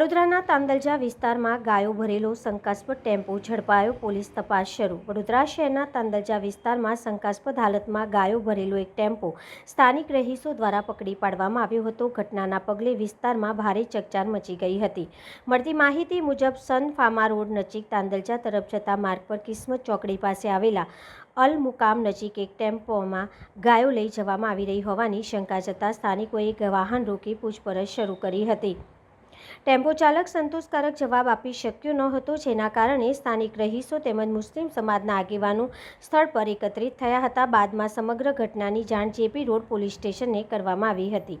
વડોદરાના તાંદલજા વિસ્તારમાં ગાયો ભરેલો શંકાસ્પદ ટેમ્પો ઝડપાયો, પોલીસ તપાસ શરૂ। વડોદરા શહેરના તાંદલજા વિસ્તારમાં શંકાસ્પદ હાલતમાં ગાયો ભરેલો એક ટેમ્પો સ્થાનિક રહીશો દ્વારા પકડી પાડવામાં આવ્યો હતો। ઘટનાના પગલે વિસ્તારમાં ભારે ચકચાર મચી ગઈ હતી। મળતી માહિતી મુજબ સન ફાર્મા રોડ નજીક તાંદલજા તરફ જતા માર્ગ પર કિસ્મત ચોકડી પાસે આવેલા અલ મુકામ નજીક એક ટેમ્પોમાં ગાયો લઈ જવામાં આવી રહી હોવાની શંકા જતાં સ્થાનિકોએ વાહન રોકી પૂછપરછ શરૂ કરી હતી। ટેમ્પો ચાલક સંતોષકારક જવાબ આપી શક્યો ન હતો, જેના કારણે સ્થાનિક રહીશો તેમજ મુસ્લિમ સમાજના આગેવાનો સ્થળ પર એકત્રિત થયા હતા। બાદમાં સમગ્ર ઘટનાની જાણ જેપી રોડ પોલીસ સ્ટેશનને કરવામાં આવી હતી।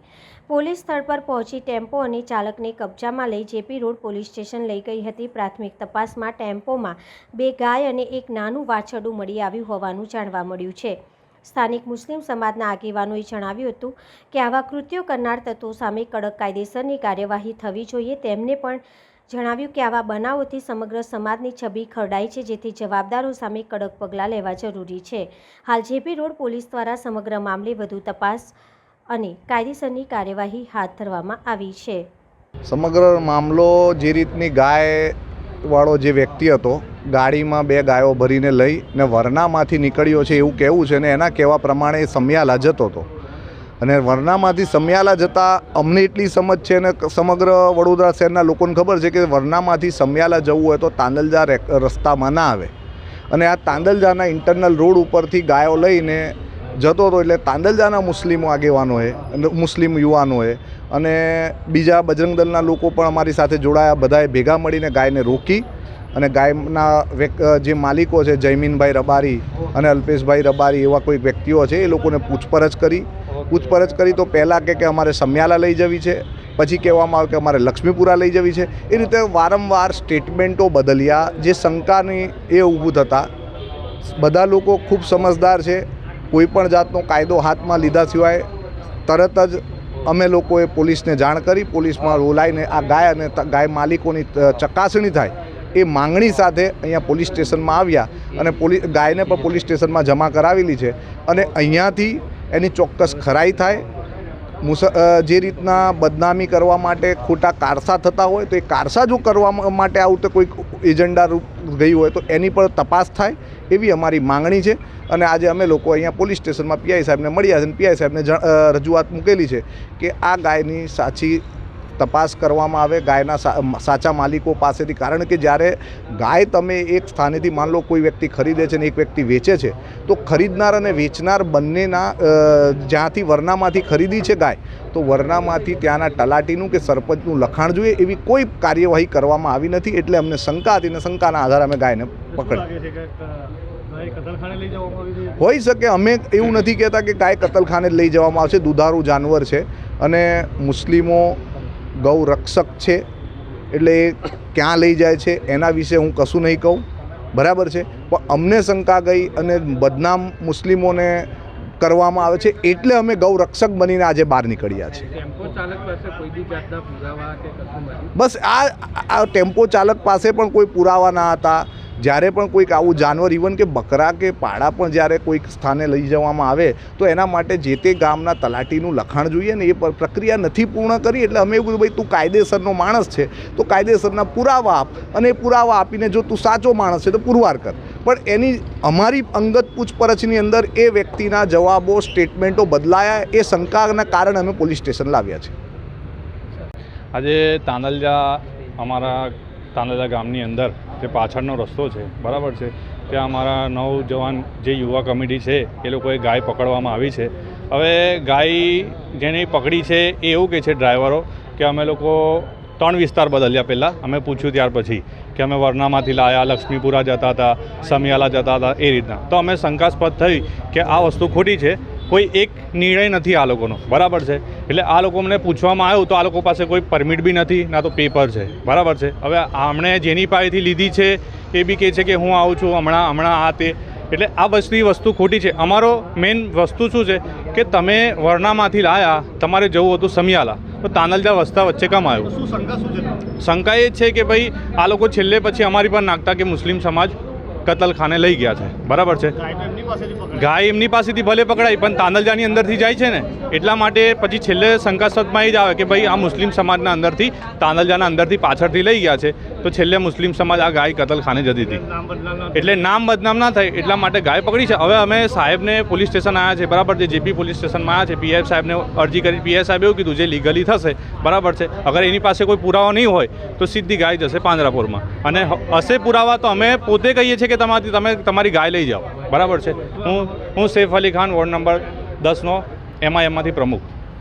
પોલીસ સ્થળ પર પહોંચી ટેમ્પો અને ચાલકને કબજામાં લઈ જેપી રોડ પોલીસ સ્ટેશન લઈ ગઈ હતી। પ્રાથમિક તપાસમાં ટેમ્પોમાં 2 ગાય અને એક નાનું વાછરડું મળી આવ્યું હોવાનું જાણવા મળ્યું છે। સ્થાનિક મુસ્લિમ સમાજના આગેવાનોએ જણાવ્યું હતું કે આવા કૃત્યો કરનાર તત્વો સામે કડક કાયદેસરની કાર્યવાહી થવી જોઈએ। તેમને પણ જણાવ્યું કે આવા બનાવોથી સમગ્ર સમાજની છબી ખરડાય છે, જેથી જવાબદારો સામે કડક પગલાં લેવા જરૂરી છે। હાલ જેપી રોડ પોલીસ દ્વારા સમગ્ર મામલે વધુ તપાસ અને કાયદેસરની કાર્યવાહી હાથ ધરવામાં આવી છે। સમગ્ર મામલો જે રીતની ગાય વાળો જે વ્યક્તિ હતો, ગાડીમાં 2 ગાયો ભરીને લઈને વરનામાંથી નીકળ્યો છે એવું કહેવું છે, ને એના કહેવા પ્રમાણે સમિયાલા જતો હતો। અને વરનામાંથી સમિયાલા જતાં અમને એટલી સમજ છે ને સમગ્ર વડોદરા શહેરના લોકોને ખબર છે કે વરનામાંથી સમિયાલા જવું હોય તો તાંદલજા રસ્તામાં ના આવે, અને આ તાંદલજાના ઇન્ટરનલ રોડ ઉપરથી ગાયો લઈને જતો હતો। એટલે તાંદલજાના મુસ્લિમો આગેવાનોએ, મુસ્લિમ યુવાનોએ અને બીજા બજરંગ દળના લોકો પણ અમારી સાથે જોડાયા। બધાએ ભેગા મળીને ગાયને રોકી અને ગાયના જે માલિકો છે જયમીનભાઈ રબારી અને અલ્પેશભાઈ રબારી એવા કોઈ વ્યક્તિઓ છે, એ લોકોને પૂછપરછ કરી તો પહેલાં કે અમારે સમિયાલા લઈ જવી છે, પછી કહેવામાં આવે કે અમારે લક્ષ્મીપુરા લઈ જવી છે। એ રીતે વારંવાર સ્ટેટમેન્ટો બદલ્યા, જે શંકાની એ ઊભું થતાં બધા લોકો ખૂબ સમજદાર છે। કોઈપણ જાતનો કાયદો હાથમાં લીધા સિવાય તરત જ અમે લોકોએ પોલીસને જાણ કરી, પોલીસમાં બોલાવીને આ ગાય અને ગાય માલિકોની ચકાસણી થાય એ માંગણી સાથે અહીંયા પોલીસ સ્ટેશનમાં આવ્યા અને ગાયને પણ પોલીસ સ્ટેશનમાં જમા કરાવેલી છે। અને અહીંયાથી એની ચોક્કસ ખરાઈ થાય। જે રીતના બદનામી કરવા માટે ખોટા કારસા થતા હોય તો એ કારસા જો કરવા માટે આવું તો કોઈ એજન્ડા રૂપ ગઈ હોય તો એની પણ તપાસ થાય, એવી અમારી માંગણી છે। અને આજે અમે લોકો અહીંયા પોલીસ સ્ટેશનમાં પીઆઈ સાહેબને મળ્યા છે અને પીઆઈ સાહેબને રજૂઆત મૂકેલી છે કે આ ગાયની સાચી તપાસ કરવામાં આવે, ગાયના સાચા માલિકો પાસેથી। કારણ કે જ્યારે ગાય તમે એક સ્થાનેથી માન લો કોઈ વ્યક્તિ ખરીદે છે ને એક વ્યક્તિ વેચે છે, તો ખરીદનાર અને વેચનાર બંનેના જ્યાંથી વરનામાંથી ખરીદી છે ગાય, તો વરનામાંથી ત્યાંના તલાટીનું કે સરપંચનું લખાણ જોઈએ, એવી કોઈ કાર્યવાહી કરવામાં આવી નથી। એટલે અમને શંકા હતી ને શંકાના આધારે અમે ગાયને પકડી। હોઈ શકે, અમે એવું નથી કહેતા કે ગાય કતલખાને લઈ જવામાં આવશે। દુધારું જાનવર છે અને મુસ્લિમો ગૌ રક્ષક છે, એટલે એ ક્યાં લઈ જાય છે એના વિશે હું કશું નહીં કહું, બરાબર છે। પણ અમને શંકા ગઈ અને બદનામ મુસ્લિમોને કરવામાં આવે છે, એટલે અમે ગૌ રક્ષક બનીને આજે બહાર નીકળ્યા છીએ। બસ આ ટેમ્પો ચાલક પાસે પણ કોઈ પુરાવા ના હતા। જ્યારે પણ કોઈક આવું જાનવર, ઇવન કે બકરા કે પાડા પણ જ્યારે કોઈક સ્થાને લઈ જવામાં આવે તો એના માટે જે તે ગામના તલાટીનું લખાણ જોઈએ ને, એ પ્રક્રિયા નથી પૂર્ણ કરી। એટલે અમે એવું કીધું, ભાઈ તું કાયદેસરનો માણસ છે તો કાયદેસરના પુરાવા આપ, અને એ પુરાવા આપીને જો તું સાચો માણસ છે તો પુરવાર કર। પણ એની અમારી અંગત પૂછપરછની અંદર એ વ્યક્તિના જવાબો, સ્ટેટમેન્ટો બદલાયા, એ શંકાના કારણે અમે પોલીસ સ્ટેશન લાવ્યા છે। આજે તાંદલજા, અમારા તાંદલજા ગામની અંદર જે પાછળનો રસ્તો છે, બરાબર છે, ત્યાં અમારા નવજવાન જે યુવા કમિટી છે એ લોકોએ ગાય પકડવામાં આવી છે। હવે ગાય જેને પકડી છે એ એવું કહે છે ડ્રાઈવરો કે અમે લોકો 3 વિસ્તાર બદલ્યા। પહેલાં અમે પૂછ્યું ત્યાર પછી કે અમે વરનામાંથી લાયા, લક્ષ્મીપુરા જતા હતા, સમિયાલા જતા હતા, એ રીતના। તો અમે શંકાસ્પદ થઈ કે આ વસ્તુ ખોટી છે, કોઈ એક નિર્ણય નથી આ લોકોનો, બરાબર છે। એટલે આ લોકો મને પૂછવામાં આવ્યું તો આ લોકો પાસે કોઈ પરમિટ બી નથી, ના તો પેપર છે, બરાબર છે। હવે આમણે જેની પાસેથી લીધી છે એ બી કહે છે કે હું આવું છું હમણાં આ તે। એટલે આ બધી વસ્તુ ખોટી છે। અમારો મેઇન વસ્તુ શું છે કે તમે વરનામાંથી લાયા, તમારે જવું હતું સમિયાલા, તો તાંદલજા રસ્તા વચ્ચે કેમ આવ્યું? શંકા એ છે કે ભાઈ આ લોકો છેલ્લે પછી અમારી પર નાખતા કે મુસ્લિમ સમાજ કતલખાને લઈ ગયા છે, બરાબર છે. ગાય એમની પાસેથી ભલે પકડાય પણ તાંદલજાની અંદરથી જાય છે ને, એટલા માટે પછી છેલ્લે શંકાસ્પદમાં એ જ આવે કે ભાઈ આ મુસ્લિમ સમાજના અંદરથી તાંદલજાના અંદરથી પાછળથી લઈ ગયા છે, તો છેલ્લે મુસ્લિમ સમાજ આ ગાય કતલખાને જતી હતી, એટલે નામ બદનામ ના થાય એટલા માટે ગાય પકડી છે. હવે અમે સાહેબને પોલીસ સ્ટેશન આવ્યા છે, બરાબર છે, જેપી પોલીસ સ્ટેશનમાં આવ્યા છે, પીઆઈ સાહેબને અરજી કરી, પીઆઈ સાહેબ એવું કીધું જે લીગલી થશે, બરાબર છે. અગર એની પાસે કોઈ પુરાવો નહીં હોય તો સીધી ગાય જશે પાંજરાપોરમાં, અને હશે પુરાવા તો અમે પોતે કહીએ છીએ કે તમે તમારી ગાય લઈ જાઓ, બરાબર છે. હું સૈફ અલી ખાન, વોર્ડ નંબર 10નો MIM માંથી પ્રમુખ.